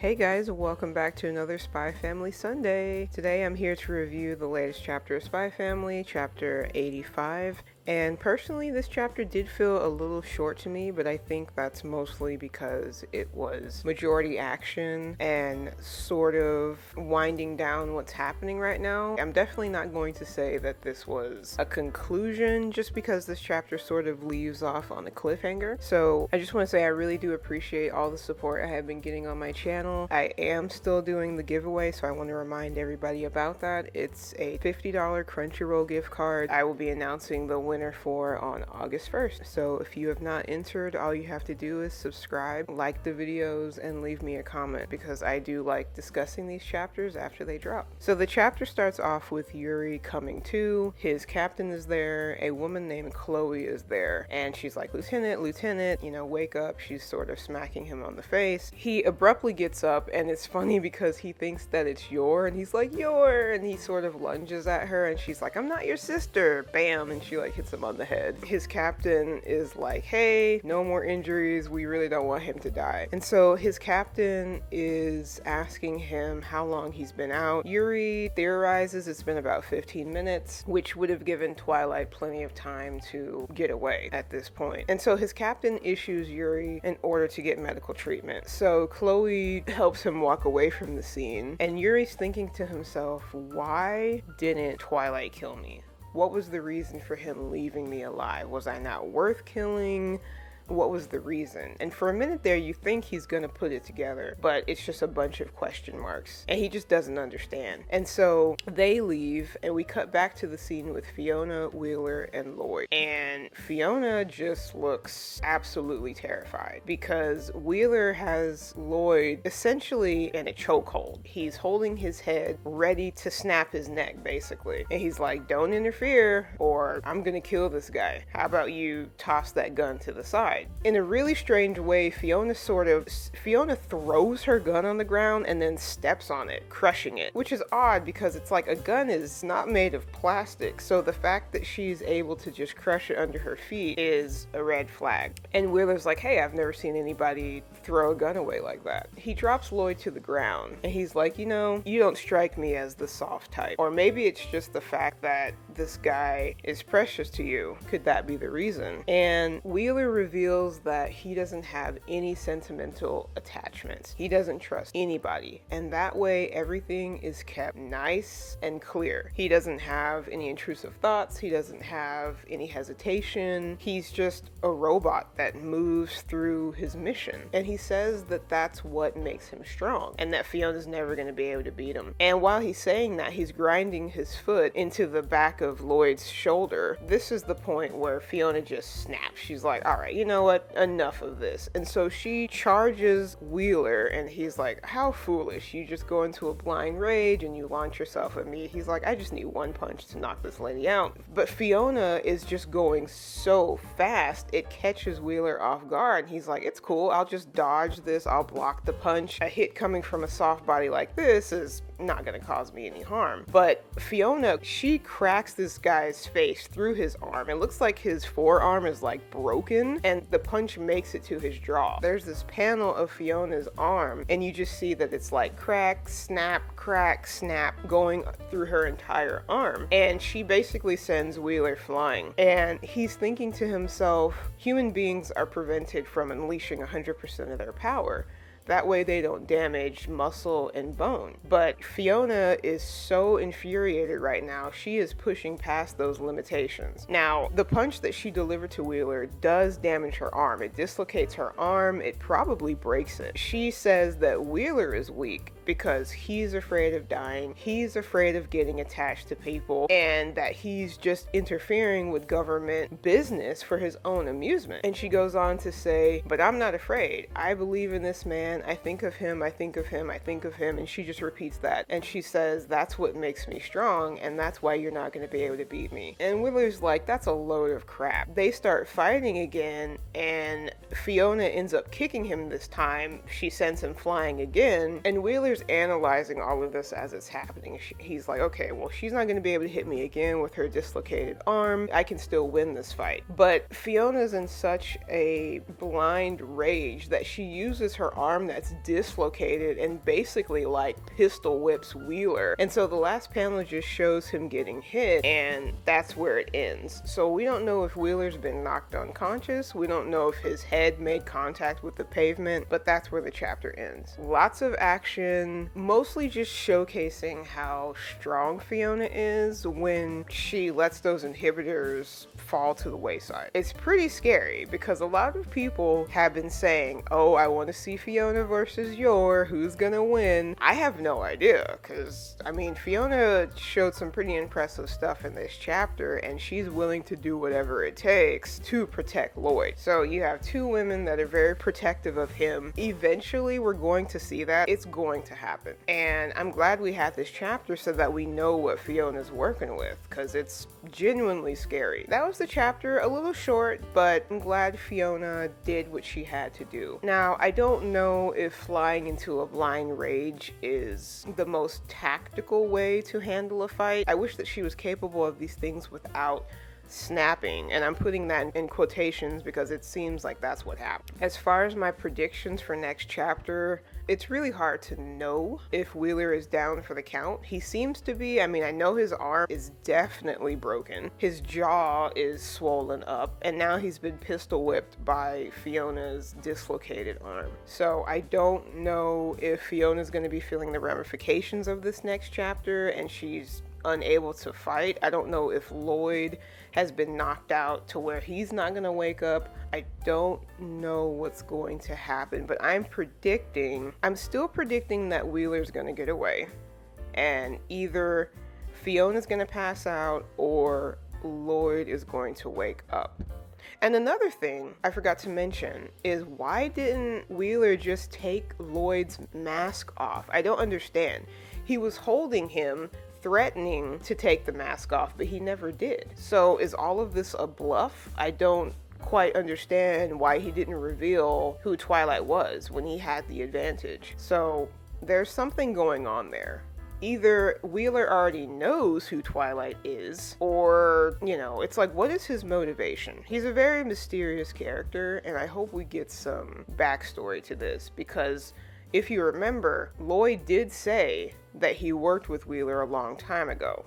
Hey guys, welcome back to another Spy Family Sunday. Today I'm here to review the latest chapter of Spy Family, chapter 85. And personally, this chapter did feel a little short to me, but I think that's mostly because it was majority action and sort of winding down what's happening right now. I'm definitely not going to say that this was a conclusion just because this chapter sort of leaves off on a cliffhanger. So I just want to say I really do appreciate all the support I have been getting on my channel. I am still doing the giveaway, so I want to remind everybody about that. It's a $50 Crunchyroll gift card. I will be announcing the winner for on August 1st. So if you have not entered, all you have to do is subscribe, like the videos, and leave me a comment because I do like discussing these chapters after they drop. So the chapter starts off with Yuri coming to. His captain is there. A woman named Chloe is there, and she's like, Lieutenant, wake up. She's sort of smacking him on the face. He abruptly gets up, and it's funny because he thinks that it's Yor, and he's like, Yor, and he sort of lunges at her, and she's like, I'm not your sister, bam, and she like hits him on the head. His captain is like, hey, no more injuries, we really don't want him to die. And so his captain is asking him how long he's been out. Yuri theorizes it's been about 15 minutes, which would have given Twilight plenty of time to get away at this point. And so his captain issues Yuri an order to get medical treatment. So Chloe helps him walk away from the scene, and Yuri's thinking to himself, why didn't Twilight kill me? What was the reason for him leaving me alive? Was I not worth killing? What was the reason? And for a minute there, you think he's gonna put it together, but it's just a bunch of question marks, and he just doesn't understand. And so they leave, and we cut back to the scene with Fiona, Wheeler, and Lloyd. And Fiona just looks absolutely terrified because Wheeler has Lloyd essentially in a chokehold. He's holding his head, ready to snap his neck, basically. And he's like, don't interfere, or I'm gonna kill this guy. How about you toss that gun to the side? In a really strange way, Fiona throws her gun on the ground and then steps on it, crushing it, which is odd because it's like a gun is not made of plastic, so the fact that she's able to just crush it under her feet is a red flag. And Wheeler's like, hey, I've never seen anybody throw a gun away like that. He drops Lloyd to the ground, and he's like, you don't strike me as the soft type. Or maybe it's just the fact that this guy is precious to you. Could that be the reason? And Wheeler reveals that he doesn't have any sentimental attachments. He doesn't trust anybody, and that way everything is kept nice and clear. He doesn't have any intrusive thoughts. He doesn't have any hesitation. He's just a robot that moves through his mission, and he says that that's what makes him strong and that Fiona's never going to be able to beat him. And while he's saying that, he's grinding his foot into the back of Lloyd's shoulder. This is the point where Fiona just snaps. She's like, all right, you know what? Enough of this. And so she charges Wheeler, and he's like, how foolish. You just go into a blind rage and you launch yourself at me. He's like, I just need one punch to knock this lady out. But Fiona is just going so fast, it catches Wheeler off guard. He's like, it's cool. I'll just dodge this. I'll block the punch. A hit coming from a soft body like this is not going to cause me any harm. But Fiona, she cracks this guy's face through his arm. It looks like his forearm is like broken, and the punch makes it to his jaw. There's this panel of Fiona's arm, and you just see that it's like crack, snap, going through her entire arm. And she basically sends Wheeler flying. And he's thinking to himself, human beings are prevented from unleashing 100% of their power. That way they don't damage muscle and bone. But Fiona is so infuriated right now, she is pushing past those limitations. Now, the punch that she delivered to Wheeler does damage her arm. It dislocates her arm, it probably breaks it. She says that Wheeler is weak because he's afraid of dying, he's afraid of getting attached to people, and that he's just interfering with government business for his own amusement. And she goes on to say, but I'm not afraid. I believe in this man. I think of him, I think of him, I think of him. And she just repeats that. And she says, that's what makes me strong, and that's why you're not going to be able to beat me. And Wheeler's like, that's a load of crap. They start fighting again, and Fiona ends up kicking him this time. She sends him flying again, and Wheeler's analyzing all of this as it's happening. He's like, okay, well, she's not going to be able to hit me again with her dislocated arm. I can still win this fight. But Fiona's in such a blind rage that she uses her arm arm that's dislocated and basically like pistol whips Wheeler. And so the last panel just shows him getting hit, and that's where it ends. So we don't know if Wheeler's been knocked unconscious. We don't know if his head made contact with the pavement, but that's where the chapter ends. Lots of action, mostly just showcasing how strong Fiona is when she lets those inhibitors fall to the wayside. It's pretty scary because a lot of people have been saying, oh, I want to see Fiona versus Yor, who's gonna win? I have no idea, because I mean, Fiona showed some pretty impressive stuff in this chapter, and she's willing to do whatever it takes to protect Lloyd. So you have two women that are very protective of him. Eventually we're going to see that. It's going to happen, and I'm glad we had this chapter so that we know what Fiona's working with, because it's genuinely scary. That was the chapter, a little short, but I'm glad Fiona did what she had to do. Now, I don't know if flying into a blind rage is the most tactical way to handle a fight. I wish that she was capable of these things without snapping, and I'm putting that in quotations because it seems like that's what happened. As far as my predictions for next chapter, it's really hard to know if Wheeler is down for the count. He seems to be. I mean, I know his arm is definitely broken. His jaw is swollen up, and now he's been pistol whipped by Fiona's dislocated arm. So I don't know if Fiona's going to be feeling the ramifications of this next chapter and she's unable to fight. I don't know if Lloyd has been knocked out to where he's not going to wake up. I don't know what's going to happen, but I'm still predicting that Wheeler's going to get away, and either Fiona's going to pass out or Lloyd is going to wake up. And another thing I forgot to mention is, why didn't Wheeler just take Lloyd's mask off? I don't understand. He was holding him, threatening to take the mask off, but he never did. So is all of this a bluff? I don't quite understand why he didn't reveal who Twilight was when he had the advantage. So there's something going on there. Either Wheeler already knows who Twilight is, or, it's like, what is his motivation? He's a very mysterious character, and I hope we get some backstory to this, because if you remember, Lloyd did say that he worked with Wheeler a long time ago.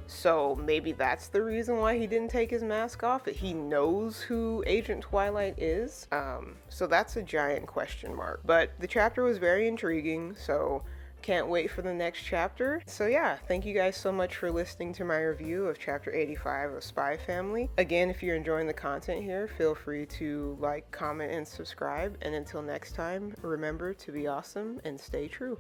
So maybe that's the reason why he didn't take his mask off, that he knows who Agent Twilight is. So that's a giant question mark. But the chapter was very intriguing, so can't wait for the next chapter. So yeah, thank you guys so much for listening to my review of chapter 85 of Spy Family. Again, if you're enjoying the content here, feel free to like, comment, and subscribe. And until next time, remember to be awesome and stay true.